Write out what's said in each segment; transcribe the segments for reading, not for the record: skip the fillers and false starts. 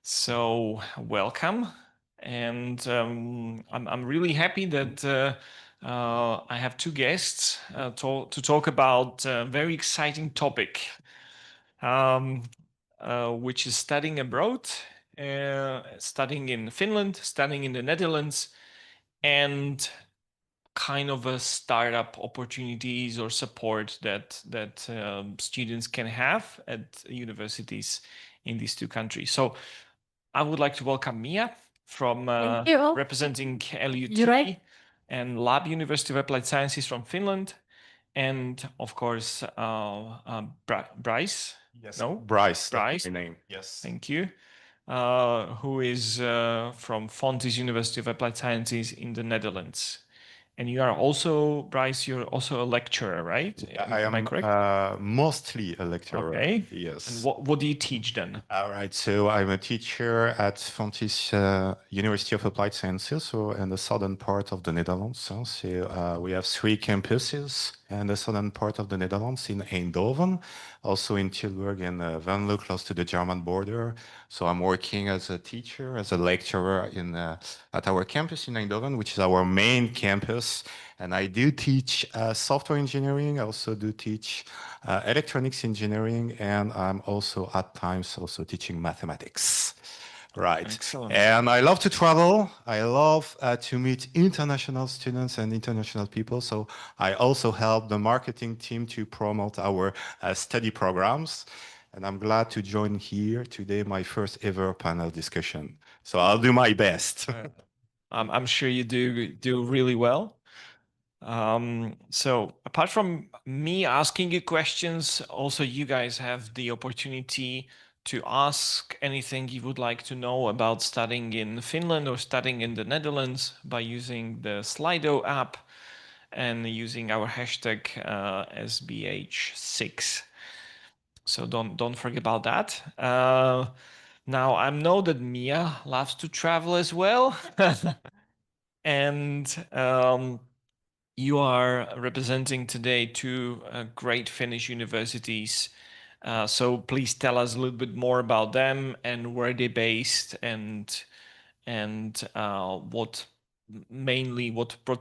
So welcome, and I'm really happy that I have two guests to talk about a very exciting topic, which is studying abroad, studying in Finland, studying in the Netherlands, and kind of a startup opportunities or support that students can have at universities in these two countries. So I would like to welcome Mia from representing LUT and Lab University of Applied Sciences from Finland, and of course Bryce. Yes, No, Bryce. Bryce. That's my name. Yes. Thank you. Who is from Fontys University of Applied Sciences in the Netherlands. And you are also, Bryce, you're also a lecturer, right? I Am I am correct? Mostly a lecturer. Okay. Yes. And what do you teach then? All right. So I'm a teacher at Fontys University of Applied Sciences, so in the southern part of the Netherlands. So we have 3 campuses in the southern part of the Netherlands, in Eindhoven, also in Tilburg and Venlo, close to the German border. So I'm working as a teacher, as a lecturer at our campus in Eindhoven, which is our main campus. And I do teach software engineering. I also do teach electronics engineering, and I'm also at times also teaching mathematics. Right. Excellent. And I love to travel. I love to meet international students and international people. So I also help the marketing team to promote our study programs. And I'm glad to join here today, my first ever panel discussion. So I'll do my best. I'm sure you do really well. So apart from me asking you questions, also you guys have the opportunity to ask anything you would like to know about studying in Finland or studying in the Netherlands by using the Slido app and using our hashtag SBH6. So don't forget about that. Now I know that Mia loves to travel as well, and you are representing today two great Finnish universities. So please tell us a little bit more about them and where they're based, and what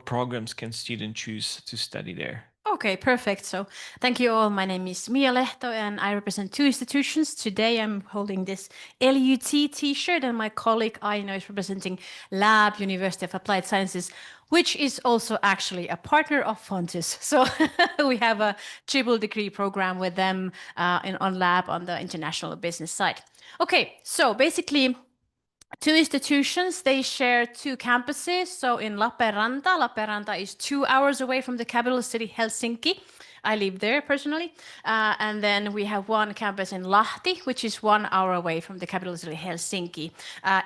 programs can students choose to study there. Okay, perfect. So thank you all. My name is Mia Lehto and I represent 2 institutions. Today I'm holding this LUT t-shirt and my colleague Aino is representing Lab University of Applied Sciences, which is also actually a partner of Fontys. So we have a triple degree program with them on Lab on the international business side. Okay, so basically 2 institutions, they share 2 campuses. So in Lappeenranta is 2 hours away from the capital city, Helsinki. I live there personally. And then we have 1 campus in Lahti, which is 1 hour away from the capital city, Helsinki.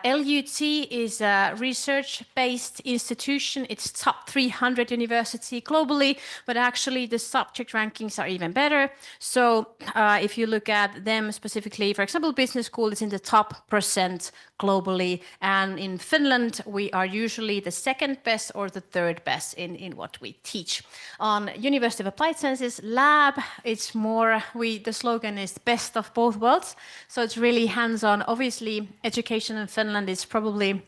LUT is a research-based institution. It's top 300 university globally, but actually the subject rankings are even better. So if you look at them specifically, for example, business school is in the top % globally. And in Finland, we are usually the 2nd best or the 3rd best in what we teach. On University of Applied Sciences Lab, it's more, the slogan is best of both worlds. So it's really hands-on. Obviously, education in Finland is probably,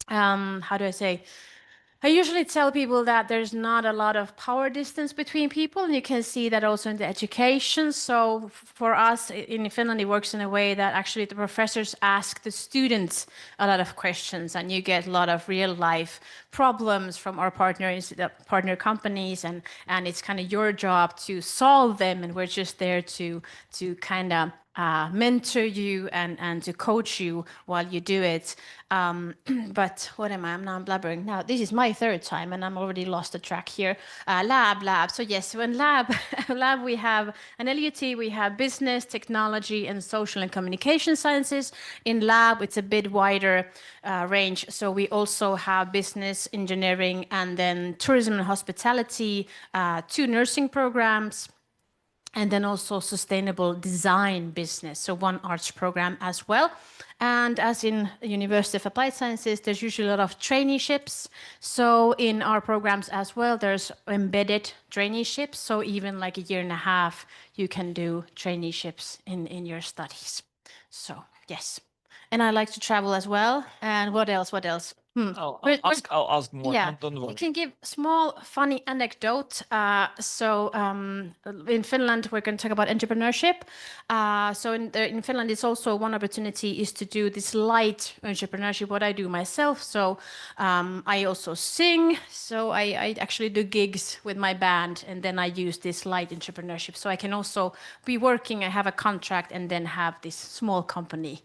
how do I say, I usually tell people that there's not a lot of power distance between people, and you can see that also in the education. So for us in Finland, it works in a way that actually the professors ask the students a lot of questions, and you get a lot of real life problems from our partners, the partner companies, and it's kind of your job to solve them, and we're just there to kind of mentor you and to coach you while you do it. But what am I? I'm blabbering now. This is my 3rd time and I'm already lost the track here. Lab. So yes, so in lab we have an LUT, we have business, technology, and social and communication sciences. In lab, it's a bit wider range. So we also have business, engineering, and then tourism and hospitality, 2 nursing programs, and then also sustainable design business, so 1 arts program as well. And as in University of Applied Sciences, there's usually a lot of traineeships. So in our programs as well, there's embedded traineeships. So even like a year and a half, you can do traineeships in your studies. So yes. And I like to travel as well. And what else? What else? I'll Where- ask more. Yeah, Don't I worry. can give small funny anecdote. In Finland, we're going to talk about entrepreneurship. In Finland, it's also one opportunity is to do this light entrepreneurship, what I do myself. I also sing. So I actually do gigs with my band, and then I use this light entrepreneurship. So I can also be working, I have a contract, and then have this small company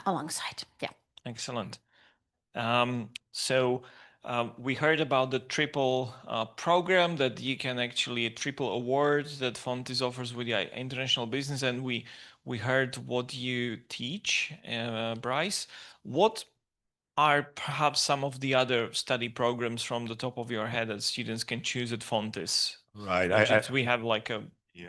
alongside. Yeah. Excellent. We heard about the triple program that you can actually triple awards that Fontis offers with the international business, and we heard what you teach, Bryce. What are perhaps some of the other study programs from the top of your head that students can choose at Fontis? Right. We have like a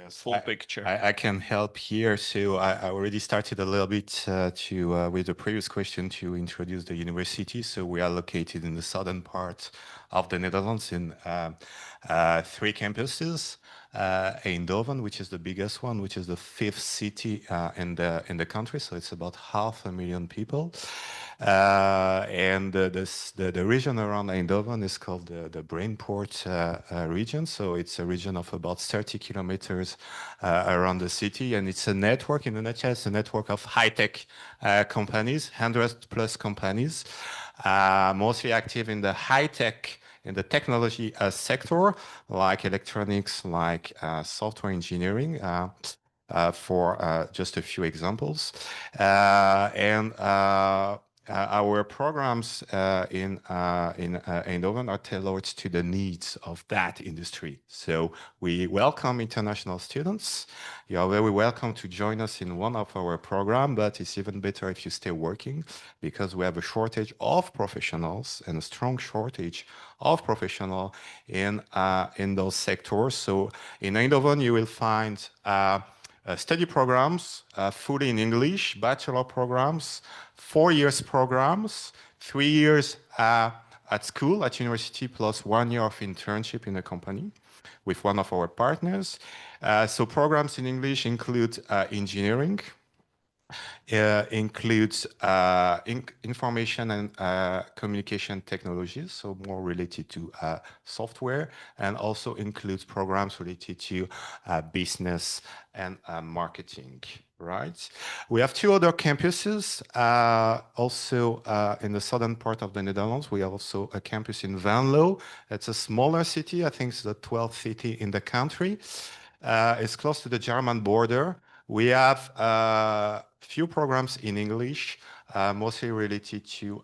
full picture. I can help here. So I already started a little bit with the previous question to introduce the university. So we are located in the southern part of the Netherlands in 3 campuses. Eindhoven, which is the biggest one, which is the 5th city in the country. So it's about 500,000 people. And the region around Eindhoven is called the Brainport region. So it's a region of about 30 kilometers around the city. And it's a network, in a nutshell, it's a network of high-tech companies, 100+ companies, mostly active in the high-tech, in the technology sector, like electronics, like software engineering, for just a few examples. Our programs in Eindhoven are tailored to the needs of that industry. So we welcome international students. You are very welcome to join us in one of our programs, but it's even better if you stay working, because we have a shortage of professionals and a strong shortage of professionals in those sectors. So in Eindhoven, you will find study programs fully in English, bachelor programs, 4 years programs, 3 years at school, at university, plus 1 year of internship in a company with one of our partners. So programs in English include engineering, includes information and communication technologies, so more related to software, and also includes programs related to business and marketing. Right. We have 2 other campuses also in the southern part of the Netherlands. We have also a campus in Venlo. It's a smaller city. I think it's the 12th city in the country. It's close to the German border. We have few programs in English, mostly related to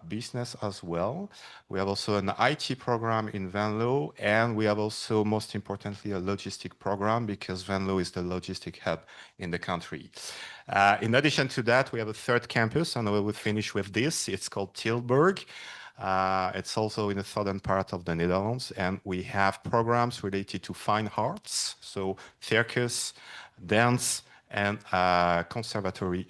business as well. We have also an IT program in Venlo, and we have also, most importantly, a logistic program, because Venlo is the logistic hub in the country. In addition to that, we have a 3rd campus, and we will finish with this. It's called Tilburg. It's also in the southern part of the Netherlands, and we have programs related to fine arts, so circus, dance, and conservatory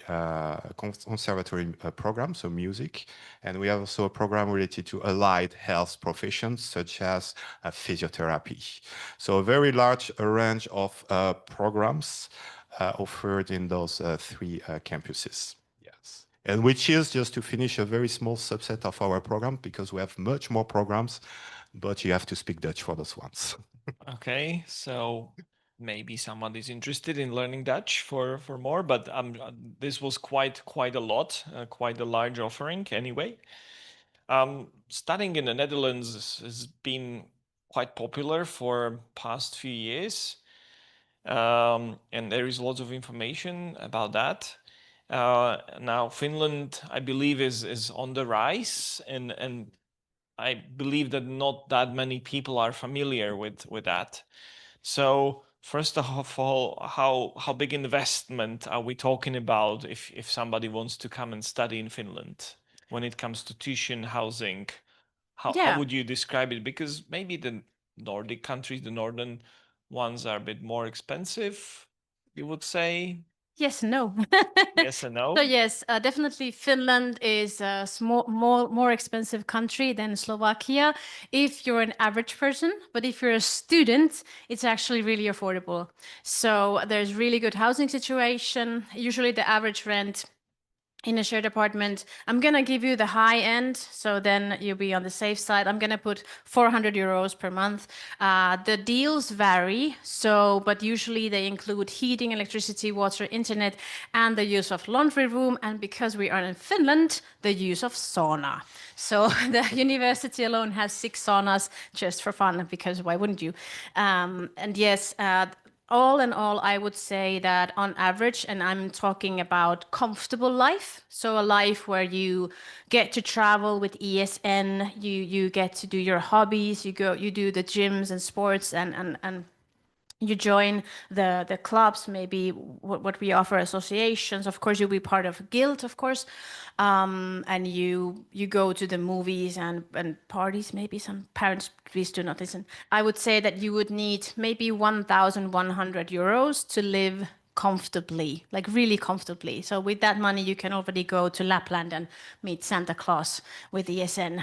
program, so music. And we have also a program related to allied health professions, such as physiotherapy. So a very large range of programs offered in those 3 campuses. Yes. And which is, just to finish, a very small subset of our program, because we have much more programs, but you have to speak Dutch for those ones. Okay, so maybe someone is interested in learning Dutch for more, but this was quite a lot, quite a large offering anyway. Studying in the Netherlands has been quite popular for past few years, and there is lots of information about that. Now Finland, I believe, is on the rise, and I believe that not that many people are familiar with that. So first of all, how big investment are we talking about if somebody wants to come and study in Finland when it comes to tuition, housing? How would you describe it? Because maybe the Nordic countries, the northern ones, are a bit more expensive, you would say? Yes and no. Yes and no. So yes, definitely Finland is a more expensive country than Slovakia if you're an average person, but if you're a student, it's actually really affordable. So there's really good housing situation. Usually the average rent in a shared apartment. I'm gonna give you the high end, so then you'll be on the safe side. I'm gonna put 400 euros per month. The deals vary, but usually they include heating, electricity, water, internet, and the use of laundry room. And because we are in Finland, the use of sauna. So the university alone has 6 saunas just for fun, because why wouldn't you? And yes, all in all, I would say that on average, and I'm talking about comfortable life, so a life where you get to travel with ESN, you get to do your hobbies, you do the gyms and sports, and you join the clubs, maybe what we offer, associations. Of course, you'll be part of a guild, of course, and you go to the movies and parties. Maybe some parents, please do not listen. I would say that you would need maybe 1,100 euros to live comfortably, like really comfortably. So with that money, you can already go to Lapland and meet Santa Claus with ESN,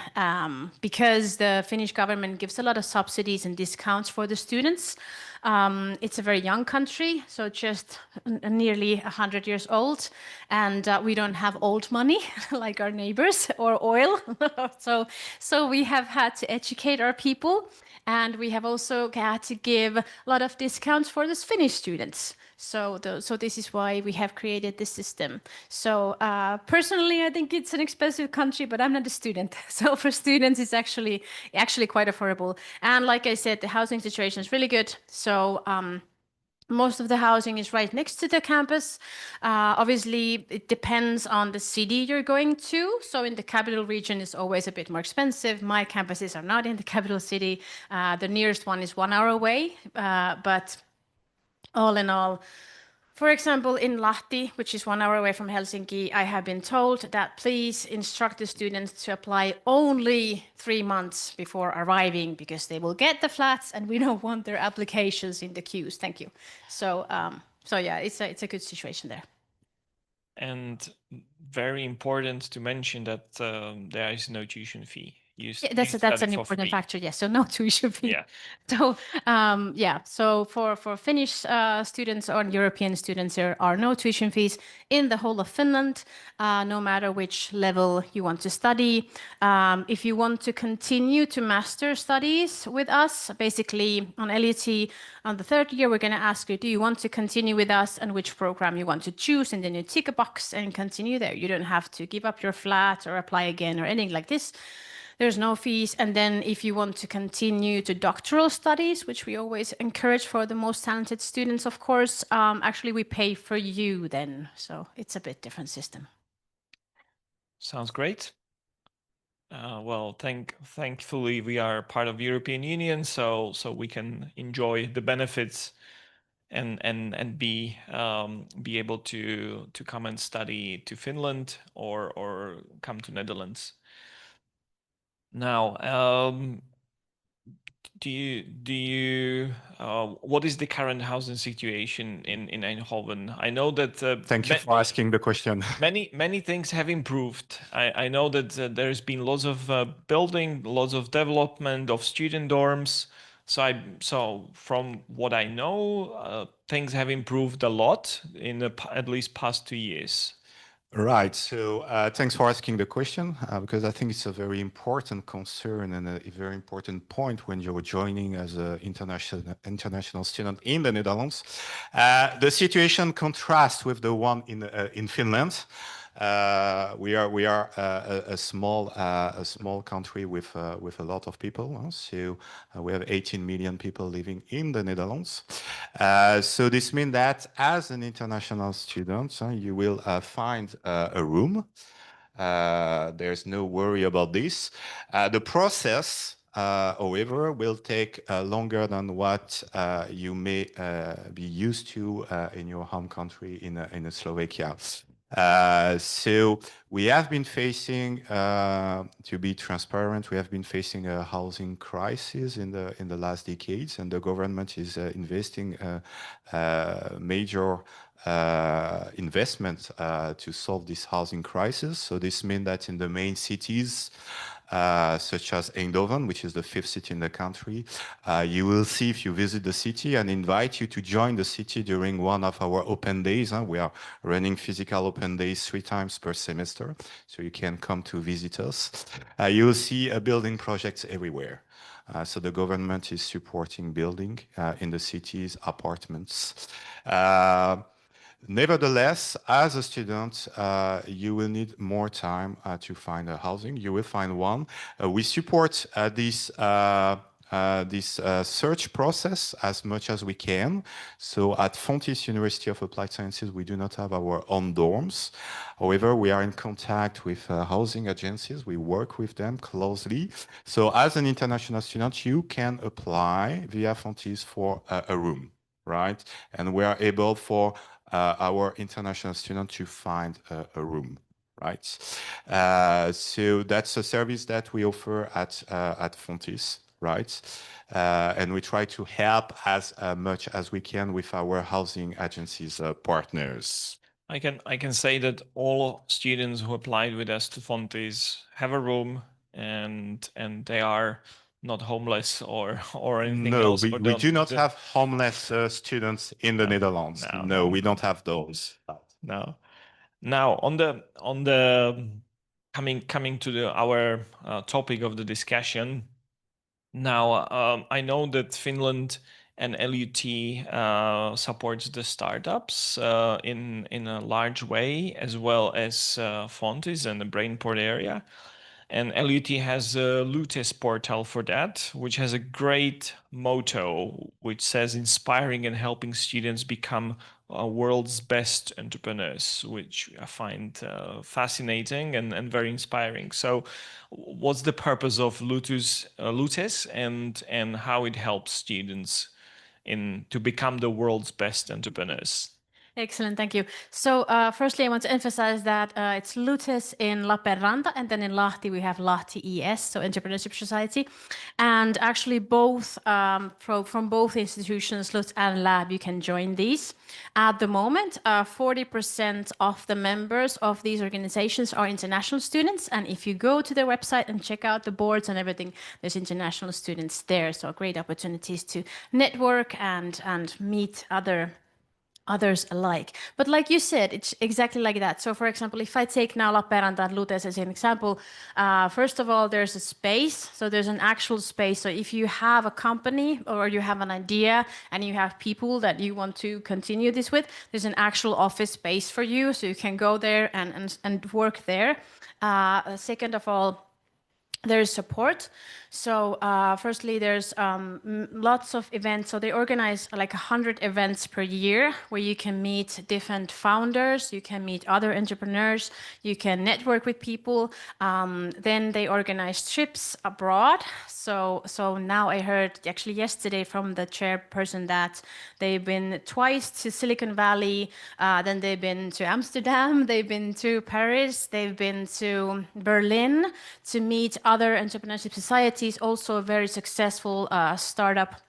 because the Finnish government gives a lot of subsidies and discounts for the students. It's a very young country, so just nearly 100 years old, and we don't have old money like our neighbors, or oil. So we have had to educate our people, and we have also had to give a lot of discounts for the Finnish students. So this is why we have created this system. So personally, I think it's an expensive country, but I'm not a student. So for students, it's actually quite affordable. And like I said, the housing situation is really good. So most of the housing is right next to the campus. Obviously, it depends on the city you're going to. So in the capital region, it's always a bit more expensive. My campuses are not in the capital city. The nearest one is 1 hour away, but all in all, for example, in Lahti, which is 1 hour away from Helsinki, I have been told that please instruct the students to apply only 3 months before arriving, because they will get the flats and we don't want their applications in the queues. Thank you. So yeah, it's a good situation there. And very important to mention that there is no tuition fee. That's an important factor. Yes, so no tuition fee. Yeah. So so for Finnish students or European students, there are no tuition fees in the whole of Finland, no matter which level you want to study. If you want to continue to master studies with us, basically on LUT, on the 3rd year, we're going to ask you, do you want to continue with us, and which program you want to choose, and then you tick a box and continue there. You don't have to give up your flat or apply again or anything like this. There's no fees. And then if you want to continue to doctoral studies, which we always encourage for the most talented students, of course, actually we pay for you then. So it's a bit different system. Sounds great. Well, thankfully we are part of the European Union, so we can enjoy the benefits and be able to come and study to Finland or come to Netherlands. Now, what is the current housing situation in Eindhoven? I know that Thank you for asking the question. Many things have improved. I know that there's been lots of building, lots of development of student dorms. So from what I know, things have improved a lot in at least past 2 years. Right. So thanks for asking the question, because I think it's a very important concern and a very important point when you're joining as an international student in the Netherlands. The situation contrasts with the one in Finland. We are a small country with a lot of people. So we have 18 million people living in the Netherlands. So this means that as an international student, you will find a room. There's no worry about this. The process, however, will take longer than what you may be used to in your home country in Slovakia. So we have been facing, to be transparent, we have been facing a housing crisis in the last decades, and the government is investing major investment to solve this housing crisis. So this means that in the main cities, such as Eindhoven, which is the 5th city in the country. You will see if you visit the city and invite you to join the city during one of our open days. We are running physical open days 3 times per semester, so you can come to visit us. You will see building projects everywhere. So the government is supporting building in the cities, apartments. Nevertheless, as a student, you will need more time to find a housing. You will find one. We support this search process as much as we can. So at Fontys University of Applied Sciences, we do not have our own dorms. However, we are in contact with housing agencies. We work with them closely. So as an international student, you can apply via Fontys for a room, right? And we are able for our international student to find a room, right? So that's a service that we offer at Fontys, right? And we try to help as much as we can with our housing agencies partners. I can say that all students who applied with us to Fontys have a room, and they are not homeless or anything else. No, we do not have homeless students in the Netherlands. No, we don't have those. No. Now on the coming to our topic of the discussion. Now I know that Finland and LUT supports the startups in a large way, as well as Fontys and the Brainport area. And LUT has a Lutes portal for that, which has a great motto, which says inspiring and helping students become world's best entrepreneurs, which I find fascinating and very inspiring. So what's the purpose of Lutes and how it helps students to become the world's best entrepreneurs? Excellent, thank you. So firstly, I want to emphasize that it's Lutes in Lappeenranta, and then in Lahti we have Lahti ES, so Entrepreneurship Society. And actually both, from both institutions, LUT and Lab, you can join these. At the moment, 40% of the members of these organizations are international students. And if you go to their website and check out the boards and everything, there's international students there. So great opportunities to network and meet others alike. But like you said, it's exactly like that. So for example, if I take now Lappeenranta and Lutes as an example, first of all, there's a space. So there's an actual space. So if you have a company or you have an idea and you have people that you want to continue this with, there's an actual office space for you. So you can go there and work there. Second of all, there is support. So firstly, there's lots of events. So they organize like 100 events per year where you can meet different founders, you can meet other entrepreneurs, you can network with people. Then they organize trips abroad. So now I heard actually yesterday from the chairperson that they've been twice to Silicon Valley, then they've been to Amsterdam, they've been to Paris, they've been to Berlin to meet other entrepreneurship societies, also very successful startup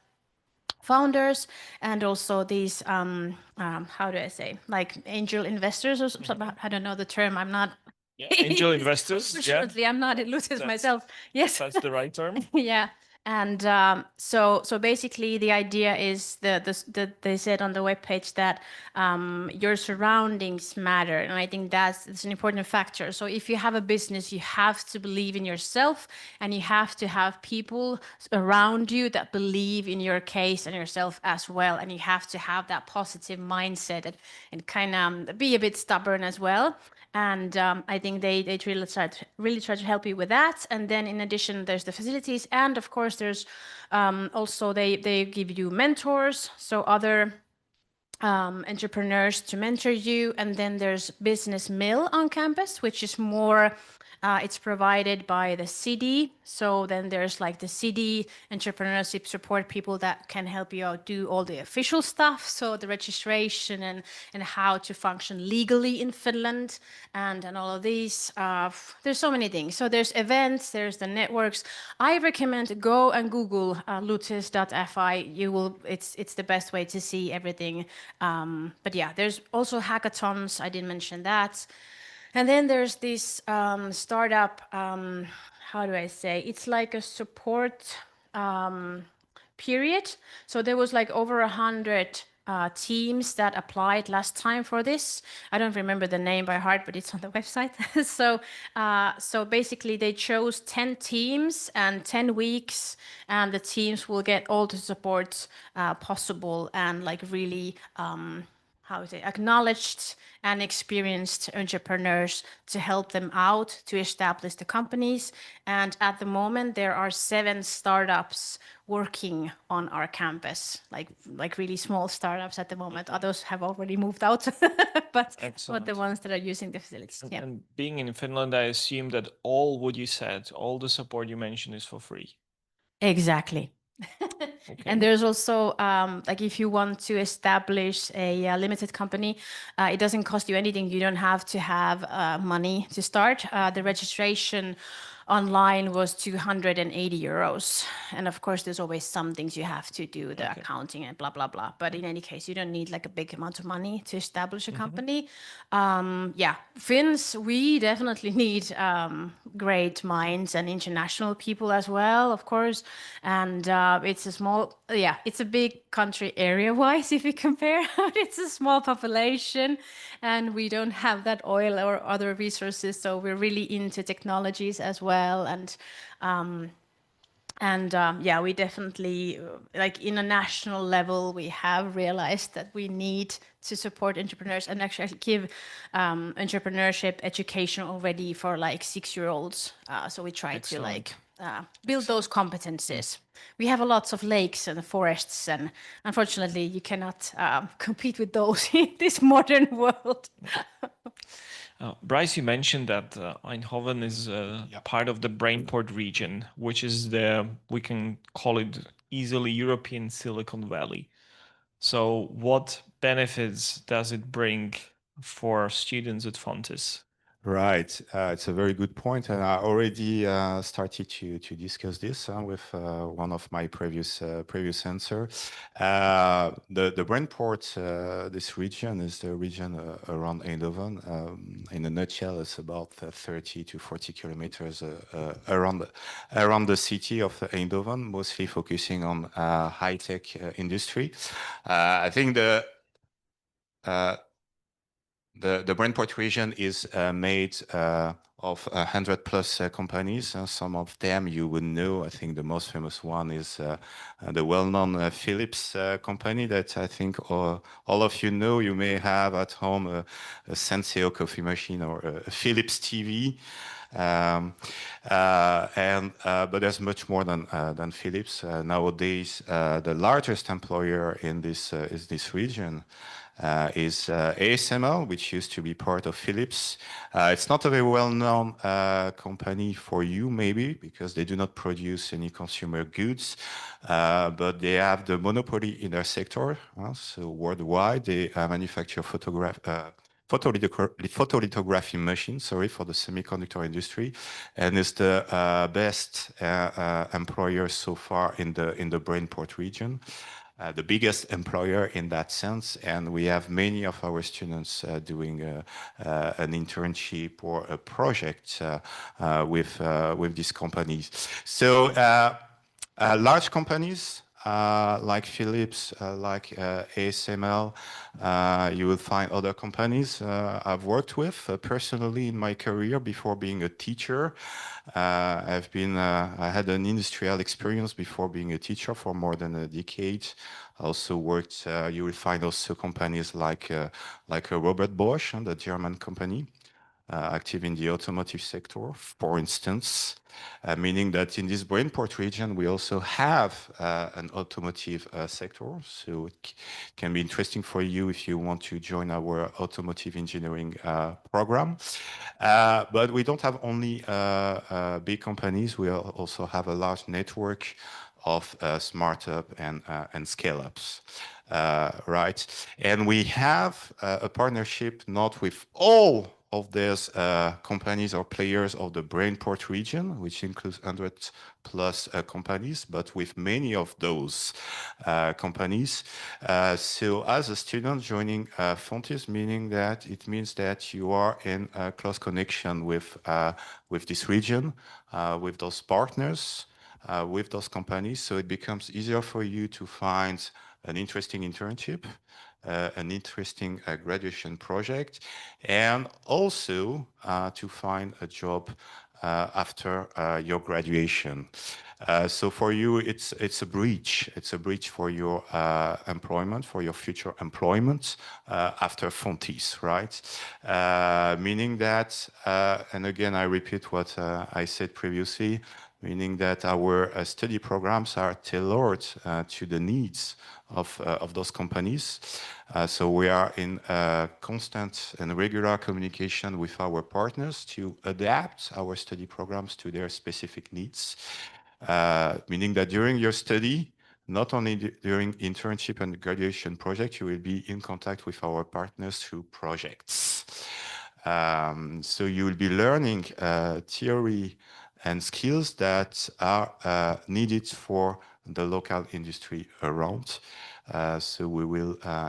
founders, and also these how do I say, like angel investors or something. I don't know the term. I'm not angel investors. Unfortunately, I'm not in Lutes myself. Yes, that's the right term. Yeah. And so basically the idea is that they said on the webpage that your surroundings matter. And I think that's an important factor. So if you have a business, you have to believe in yourself, and you have to have people around you that believe in your case and yourself as well. And you have to have that positive mindset and kind of be a bit stubborn as well. And I think they really try to help you with that. And then in addition, there's the facilities. And of course, there's also they give you mentors, so other entrepreneurs to mentor you. And then there's Business Mill on campus, which is more, it's provided by the city. So then there's like the city entrepreneurship support people that can help you out do all the official stuff. So the registration and how to function legally in Finland and all of these. There's so many things. So there's events, there's the networks. I recommend go and Google lutes.fi. It's the best way to see everything. But yeah, there's also hackathons. I didn't mention that. And then there's this startup how do I say, it's like a support period. So there was like over 100 teams that applied last time for this. I don't remember the name by heart, but it's on the website. So basically they chose 10 teams and 10 weeks, and the teams will get all the support possible, and like really how is it, acknowledged and experienced entrepreneurs to help them out to establish the companies. And at the moment, there are 7 startups working on our campus, like really small startups at the moment. Others have already moved out, but the ones that are using the facilities. Yeah. And being in Finland, I assume that all what you said, all the support you mentioned is for free. Exactly. Okay. And there's also, like if you want to establish a limited company, it doesn't cost you anything. You don't have to have money to start. The registration online was 280 euros. And of course, there's always some things you have to do, the accounting and blah, blah, blah. But in any case, you don't need like a big amount of money to establish a company. Yeah, Finns, we definitely need great minds and international people as well, of course. And it's a small, it's a big country area-wise if we compare. It's a small population, and we don't have that oil or other resources. So we're really into technologies as well. Yeah, we definitely, like in a national level, we have realized that we need to support entrepreneurs and actually give entrepreneurship education already for like 6-year-olds. So we try to like build those competencies. We have lots of lakes and forests, and unfortunately, you cannot compete with those in this modern world. Bryce, you mentioned that Eindhoven is part of the Brainport region, which is we can call it easily European Silicon Valley. So what benefits does it bring for students at Fontys? Right, it's a very good point, and I already started to discuss this with one of my previous answer. The Brainport, this region is the region around Eindhoven. In a nutshell, it's about 30 to 40 kilometers around the city of Eindhoven, mostly focusing on high-tech industry. I think the Brainport region is made of 100+ companies. Some of them you would know. I think the most famous one is the well-known Philips company that I think all of you know. You may have at home a Senseo coffee machine or a Philips TV. But there's much more than Philips. Nowadays, the largest employer in this region is ASML, which used to be part of Philips. It's not a very well-known company for you, maybe, because they do not produce any consumer goods, but they have the monopoly in their sector. So worldwide, they manufacture photolithography machines, for the semiconductor industry, and is the best employer so far in the Brainport region. The biggest employer in that sense, and we have many of our students doing an internship or a project with these companies. So large companies like Philips, like ASML, you will find other companies I've worked with personally in my career before being a teacher. I had an industrial experience before being a teacher for more than a decade. I also worked, you will find also companies like Robert Bosch, the German company, active in the automotive sector, for instance, meaning that in this Brainport region, we also have an automotive sector. So it can be interesting for you if you want to join our automotive engineering program. But we don't have only big companies. We also have a large network of startup and scale-ups. Right, and we have a partnership not with all of these companies or players of the Brainport region, which includes 100 plus companies, but with many of those companies. So as a student joining Fontis, it means that you are in close connection with this region, with those partners, with those companies. So it becomes easier for you to find an interesting internship, an interesting graduation project, and also to find a job after your graduation. So for you, it's a bridge. It's a bridge for your employment, for your future employment after Fontis, right? Meaning that, and again, I repeat what I said previously, meaning that our study programs are tailored to the needs of those companies. So we are in constant and regular communication with our partners to adapt our study programs to their specific needs. Meaning that during your study, not only during internship and graduation project, you will be in contact with our partners through projects. So you will be learning theory and skills that are needed for the local industry around. So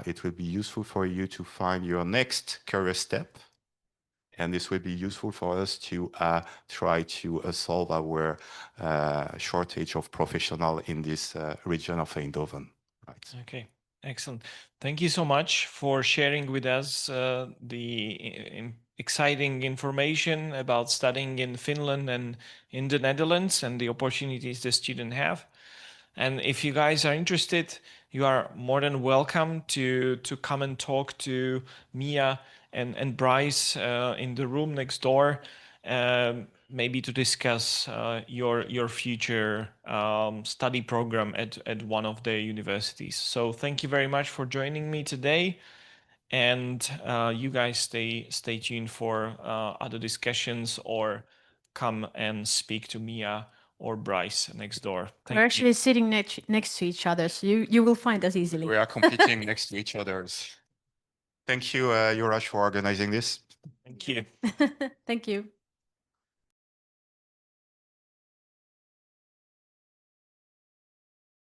it will be useful for you to find your next career step. And this will be useful for us to try to solve our shortage of professionals in this region of Eindhoven. Right. Okay, excellent. Thank you so much for sharing with us the exciting information about studying in Finland and in the Netherlands and the opportunities the students have. And if you guys are interested, you are more than welcome to come and talk to Mia and Bryce in the room next door, maybe to discuss your future study program at one of the universities. So thank you very much for joining me today. And you guys stay tuned for other discussions or come and speak to Mia or Bryce next door. We're actually sitting next to each other, so you will find us easily. We are competing next to each other. Thank you, Juraj, for organizing this. Thank you. Thank you.